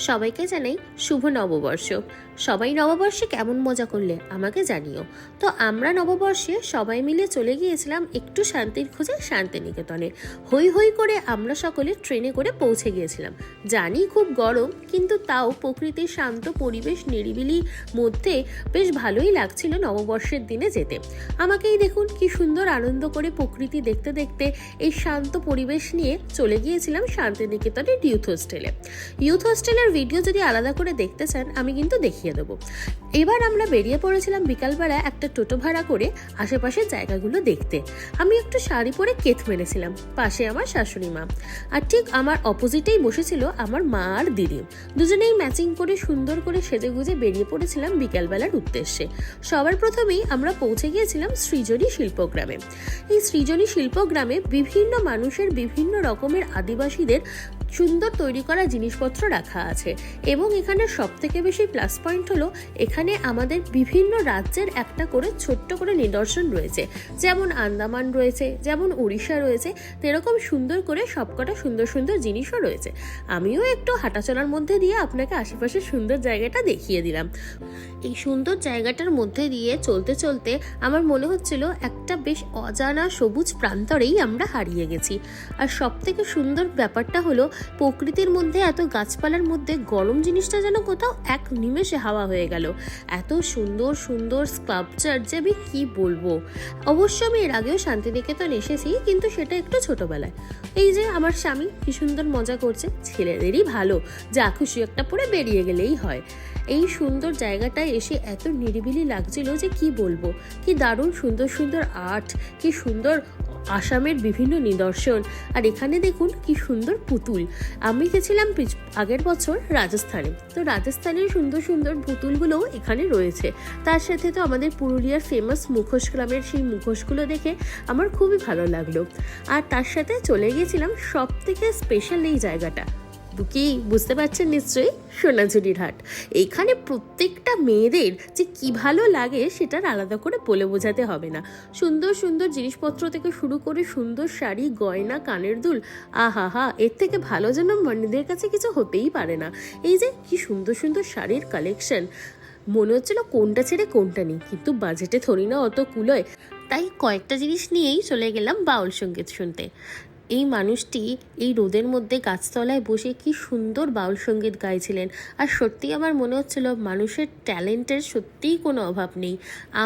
সবাইকে জানাই শুভ নববর্ষ। সবাই নববর্ষে কেমন মজা করলে আমাকে জানিও। তো আমরা নববর্ষে সবাই মিলে চলে গিয়েছিলাম একটু শান্তির খোঁজে শান্তিনিকেতনে। হই হই করে আমরা সকলে ট্রেনে করে পৌঁছে গিয়েছিলাম। জানি খুব গরম, কিন্তু তাও প্রকৃতির শান্ত পরিবেশ নিরিবিলি মধ্যে বেশ ভালোই লাগছিল নববর্ষের দিনে যেতে। আমাকেই দেখুন কি সুন্দর আনন্দ করে প্রকৃতি দেখতে দেখতে এই শান্ত পরিবেশ নিয়ে চলে গিয়েছিলাম শান্তিনিকেতনের ইউথ হোস্টেলে। ইউথ হোস্টেলের ভিডিও যদি আলাদা করে দেখতে চান আমি কিন্তু দেখিয়ে দেবো। এবার আমরা বেরিয়ে পড়েছিলাম বিকালবেলা একটা টোটো ভাড়া করে আশেপাশের জায়গাগুলো দেখতে। আমি একটু শাড়ি পরে কেত মেরেছিলাম, পাশে আমার শাশুড়ি মা, আর ঠিক আমার অপোজিটেই বসেছিল আমার মা আর দিদি। দুজনেই ম্যাচিং করে সুন্দর করে সেজে গুজে বেরিয়ে পড়েছিলাম বিকালবেলার উদ্দেশ্যে। সবার প্রথমেই আমরা পৌঁছে গিয়েছিলাম সৃজনী শিল্পগ্রামে। এই সৃজনী শিল্পগ্রামে বিভিন্ন মানুষের বিভিন্ন রকমের আদিবাসীদের সুন্দর তৈরি করা জিনিসপত্র রাখা আছে, এবং এখানে সব থেকে বেশি প্লাস পয়েন্ট হলো এখানে আমাদের বিভিন্ন রাজ্যের একটা করে ছোট্ট করে নিদর্শন রয়েছে। যেমন আন্দামান রয়েছে, যেমন উড়িষ্যা রয়েছে, এরকম সুন্দর করে সবকটা সুন্দর সুন্দর জিনিসও রয়েছে। আমিও একটু হাঁটাচলার মধ্যে দিয়ে আপনাকে আশেপাশের সুন্দর জায়গাটা দেখিয়ে দিলাম। এই সুন্দর জায়গাটার মধ্যে দিয়ে চলতে চলতে আমার মনে হচ্ছিল একটা বেশ অজানা সবুজ প্রান্তরেই আমরা হারিয়ে গেছি। আর সব থেকে সুন্দর ব্যাপারটা হলো প্রকৃতির মধ্যে এত গাছপালার মধ্যে গরম জিনিসটা যেন কোথাও এক নিমেষে হাওয়া হয়ে গেল। এত সুন্দর সুন্দর স্কাল্পচার যে আমি কি বলবো। অবশ্য আমি এর আগেও শান্তিনিকেতন এসেছি, কিন্তু সেটা একটু ছোটবেলায়। এই যে আমার স্বামী কি সুন্দর মজা করছে, ছেলেদেরই ভালো, যা খুশি একটা পরে বেরিয়ে গেলেই হয়। এই সুন্দর জায়গাটায় এসে এত নিরিবিলি লাগছিল যে কি বলবো। কি দারুণ সুন্দর সুন্দর আর্ট, কি সুন্দর আসামের বিভিন্ন নিদর্শন। আর এখানে দেখুন কি সুন্দর পুতুল। আমি গেছিলাম আগের বছর রাজস্থানে, তো রাজস্থানের সুন্দর সুন্দর পুতুলগুলোও এখানে রয়েছে। তার সাথে তো আমাদের পুরুলিয়ার ফেমাস মুখোশ গ্রামের সেই মুখোশগুলো দেখে আমার খুবই ভালো লাগলো। আর তার সাথে চলে গিয়েছিলাম সব থেকে স্পেশাল এই জায়গাটা, কি বুঝতে পারছেন নিশ্চয়ই, সোনাঝুরির হাট। এইখানে প্রত্যেকটা মেয়েদের যে কি ভালো লাগে সেটার আলাদা করে বলে বোঝাতে হবে না। সুন্দর সুন্দর জিনিসপত্র থেকে শুরু করে সুন্দর শাড়ি, গয়না, কানের দুল, আহা হা, এর থেকে ভালো যেন মেয়েদের কাছে কিছু হতেই পারে না। এই যে কি সুন্দর সুন্দর শাড়ির কালেকশন, মনে হচ্ছিল কোনটা ছেড়ে কোনটা নেই, কিন্তু বাজেটে থরি না অত কুলোয়, তাই কয়েকটা জিনিস নিয়েই চলে গেলাম বাউল সঙ্গীত শুনতে। এই মানুষটি এই রোদের মধ্যে গাছতলায় বসে কি সুন্দর বাউল সঙ্গীত গাইছিলেন। আর সত্যি আমার মনে হচ্ছিল মানুষের ট্যালেন্টের সত্যিই কোনো অভাব নেই।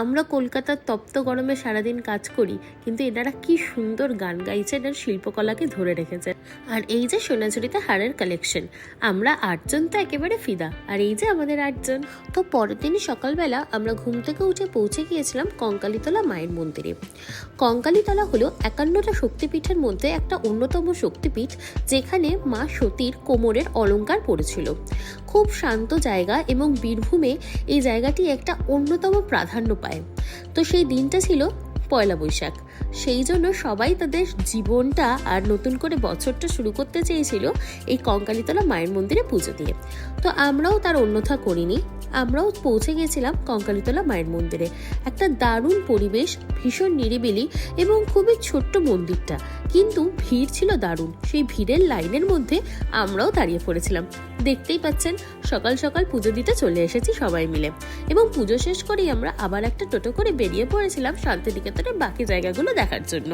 আমরা কলকাতার তপ্ত গরমে সারাদিন কাজ করি, কিন্তু এনারা কি সুন্দর গান গাইছেন আর শিল্পকলাকে ধরে রেখেছেন। আর এই যে সোনাঝুরিতে হারের কালেকশন, আমরা 8জন তো একেবারে ফিদা। আর এই যে আমাদের 8জন। তো পরের দিনই সকালবেলা আমরা ঘুম থেকে উঠে পৌঁছে গিয়েছিলাম কঙ্কালীতলা মায়ের মন্দিরে। কঙ্কালীতলা হলো 51টা শক্তিপীঠের মধ্যে একটা অন্যতম শক্তিপীঠ, যেখানে মা সতীর কোমরের অলংকার পড়েছিল। খুব শান্ত জায়গা, এবং বীরভূমে এই জায়গাটি একটা অন্যতম প্রাধান্য পায়। তো সেই দিনটা ছিল পয়লা বৈশাখ। সেই জন্য সবাই তাদের জীবনটা আর নতুন করে বছরটা শুরু করতে চেয়েছিল এই কঙ্কালীতলা মায়ের মন্দিরে পুজো দিয়ে। তো আমরাও তার অন্যথা করিনি, আমরাও পৌঁছে গেছিলাম কঙ্কালীতলা মায়ের মন্দিরে। একটা দারুণ পরিবেশ, ভীষণ নিরিবিলি এবং খুবই ছোট্ট মন্দিরটা, কিন্তু ভিড় ছিল দারুণ। সেই ভিড়ের লাইনের মধ্যে আমরাও দাঁড়িয়ে পড়েছিলাম। দেখতেই পাচ্ছেন সকাল সকাল পুজো দিতে চলে এসেছি সবাই মিলে, এবং পুজো শেষ করেই আমরা আবার একটা টোটো করে বেরিয়ে পড়েছিলাম শান্তিনিকেতনের বাকি জায়গাগুলো দেখার জন্য।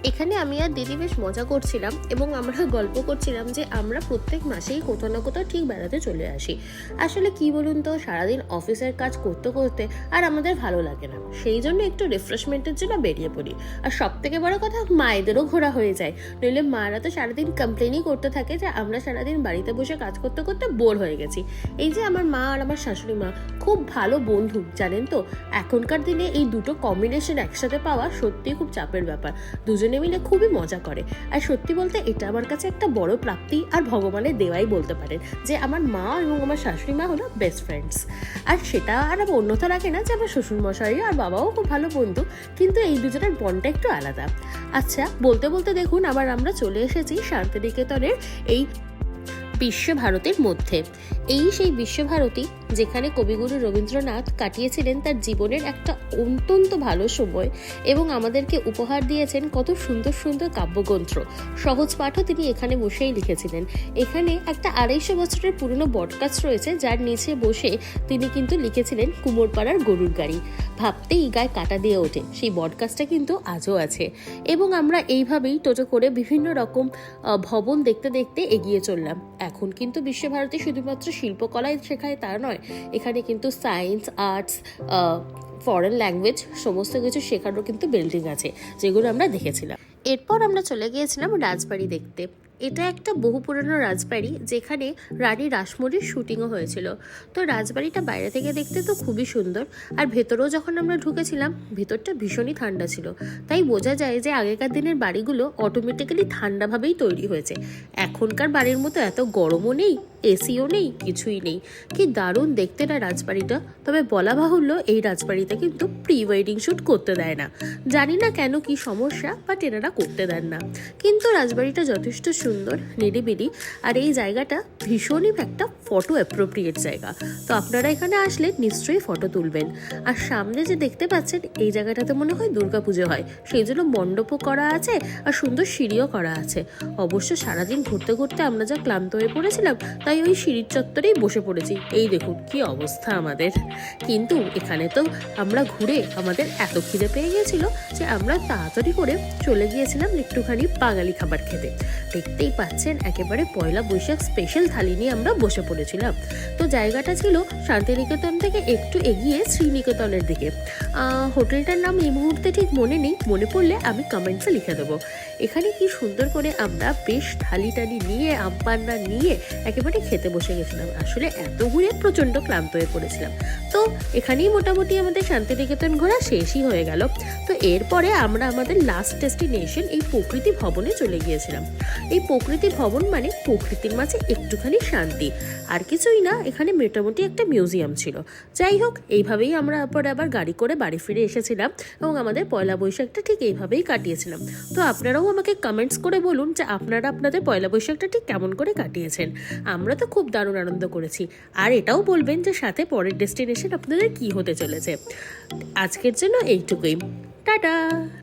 এখানে আমি আর দিদি বেশ মজা করছিলাম, এবং আমরা গল্প করছিলাম যে আমরা প্রত্যেক মাসেই কোথাও না কোথাও ঠিক বেড়াতে চলে আসি। আসলে কি বলুন তো, সারাদিন অফিসের কাজ করতে করতে আর আমাদের ভালো লাগে না, সেই জন্য একটু রিফ্রেশমেন্টের জন্য বেরিয়ে পড়ি। আর সব থেকে বড় কথা, মায়েদেরও ঘোরা হয়ে যায়। নইলে মারা তো সারাদিন কমপ্লেনই করতে থাকে যে আমরা সারাদিন বাড়িতে বসে কাজ করতে করতে বোর হয়ে গেছি। এই যে আমার মা আর আমার শাশুড়ি মা খুব ভালো বন্ধু, জানেন তো। এখনকার দিনে এই দুটো কম্বিনেশন একসাথে পাওয়া সত্যিই খুব চাপের ব্যাপার। দুজনে মিলে খুবই মজা করে। আর সত্যি বলতে এটা আমার কাছে একটা বড় প্রাপ্তি আর ভগবানের দেওয়াই বলতে পারেন, যে আমার মা এবং আমার শাশুড়ি মা হলো বেস্ট ফ্রেন্ডস। আর সেটা আর অন্যথা রাখে না যে আমার শ্বশুরমশাই আর বাবাও খুব ভালো বন্ধু, কিন্তু এই দুজনের বন্ডটা একটু আলাদা। আচ্ছা, বলতে বলতে দেখুন আবার আমরা চলে এসেছি শান্তিনিকেতনের এই বিশ্বভারতীর মধ্যে। এই সেই বিশ্বভারতী যেখানে কবিগুরু রবীন্দ্রনাথ কাটিয়েছিলেন তার জীবনের একটা অত্যন্ত ভালো সময় এবং আমাদেরকে উপহার দিয়েছেন কত সুন্দর সুন্দর কাব্যগ্রন্থ। সহজ পাঠও তিনি এখানে বসেই লিখেছিলেন। এখানে একটা 250 বছরের পুরনো বটগাছ রয়েছে, যার নিচে বসে তিনি কিন্তু লিখেছিলেন কুমোরপাড়ার গরুর গাড়ি। ভাবতেই গায়ে কাটা দিয়ে ওঠে। সেই বটগাছটা কিন্তু আজও আছে। এবং আমরা এইভাবেই টোটো করে বিভিন্ন রকম ভবন দেখতে দেখতে এগিয়ে চললাম। এখন কিন্তু বিশ্বভারতী শুধুমাত্র শিল্পকলাই শেখায় তা নয়, এখানে কিন্তু সায়েন্স, আর্টস, ফরেন ল্যাঙ্গুয়েজ সমস্ত কিছু শেখারও কিন্তু বিল্ডিং আছে, যেগুলো আমরা দেখেছিলাম। এরপর আমরা চলে গিয়েছিলাম রাজবাড়ি দেখতে। এটা একটা বহু পুরনো রাজবাড়ি, যেখানে রানী রাসমণির শুটিংও হয়েছিল। তো রাজবাড়িটা বাইরে থেকে দেখতে তো খুবই সুন্দর, আর ভেতরেও যখন আমরা ঢুকেছিলাম ভেতরটা ভীষণই ঠান্ডা ছিল। তাই বোঝা যায় যে আগেকার দিনের বাড়িগুলো অটোমেটিক্যালি ঠান্ডাভাবেই তৈরি হয়েছে। এখনকার বাড়ির মতো এত গরমও নেই, এসিও নেই, কিছুই নেই। কি দারুণ দেখতে না রাজবাড়িটা। তবে বলা বাহুল্য, এই রাজবাড়িতে কিন্তু প্রি ওয়েডিং শ্যুট করতে দেয় না। জানি না কেন, কি সমস্যা, বাট এনারা করতে দেন না। কিন্তু রাজবাড়িটা যথেষ্ট সুন্দর, নিরিবিলি, আর এই জায়গাটা ভীষণই একটা ফটো অ্যাপ্রোপ্রিয়েট জায়গা। তো আপনারা এখানে আসলে নিশ্চয়ই ফটো তুলবেন। আর সামনে যে দেখতে পাচ্ছেন, এই জায়গাটাতে মনে হয় দুর্গাপুজো হয়, সেই জন্য মণ্ডপও করা আছে আর সুন্দর সিঁড়িও করা আছে। অবশ্য সারাদিন ঘুরতে ঘুরতে আমরা যা ক্লান্ত হয়ে পড়েছিলাম, তাই ওই সিঁড়ির চত্বরেই বসে পড়েছি। এই দেখুন কি অবস্থা আমাদের। কিন্তু এখানে তো আমরা ঘুরে আমাদের এত খিদে পেয়ে গেছিল যে আমরা তাড়াতাড়ি করে চলে গিয়েছিলাম একটুখানি বাঙালি খাবার খেতে। দেখতেই পাচ্ছেন একেবারে পয়লা বৈশাখ স্পেশাল থালি নিয়ে আমরা বসে পড়েছিলাম। তো জায়গাটা ছিল শান্তিনিকেতন থেকে একটু এগিয়ে শ্রীনিকেতনের দিকে। হোটেলটার নাম এই মুহূর্তে ঠিক মনে নেই, মনে পড়লে আমি কমেন্টসে লিখে দেবো। এখানে কি সুন্দর করে আমরা বেশ থালি টালি নিয়ে, আমপান্না নিয়ে একেবারে খেতে বসে গেছিলাম। আসলে এত ঘুরে প্রচণ্ড ক্লান্ত হয়ে পড়েছিলাম। তো এখানেই মোটামুটি আমাদের শান্তিনিকেতন ঘোরা শেষই হয়ে গেল। তো এরপরে আমরা আমাদের লাস্ট ডেস্টিনেশন এই প্রকৃতি ভবনে চলে গিয়েছিলাম। এই প্রকৃতি ভবন মানে প্রকৃতির মাঝে একটুখানি শান্তি, আর কিছুই না। এখানে মোটামুটি একটা মিউজিয়াম ছিল। যাই হোক, এইভাবেই আমরা পরে আবার গাড়ি করে বাড়ি ফিরে এসেছিলাম এবং আমাদের পয়লা বৈশাখটা ঠিক এইভাবেই কাটিয়েছিলাম। তো আপনারাও আমাকে কমেন্টস করে বলুন যে আপনারা আপনাদের পয়লা বৈশাখটা ঠিক কেমন করে কাটিয়েছেন। আমরা তো খুব দারুণ আনন্দ করেছি। আর এটাও বলবেন যে সাথে পরের ডেস্টিনেশন আপনাদের কি হতে চলেছে। আজকের জন্য এইটুকুই। টাটা।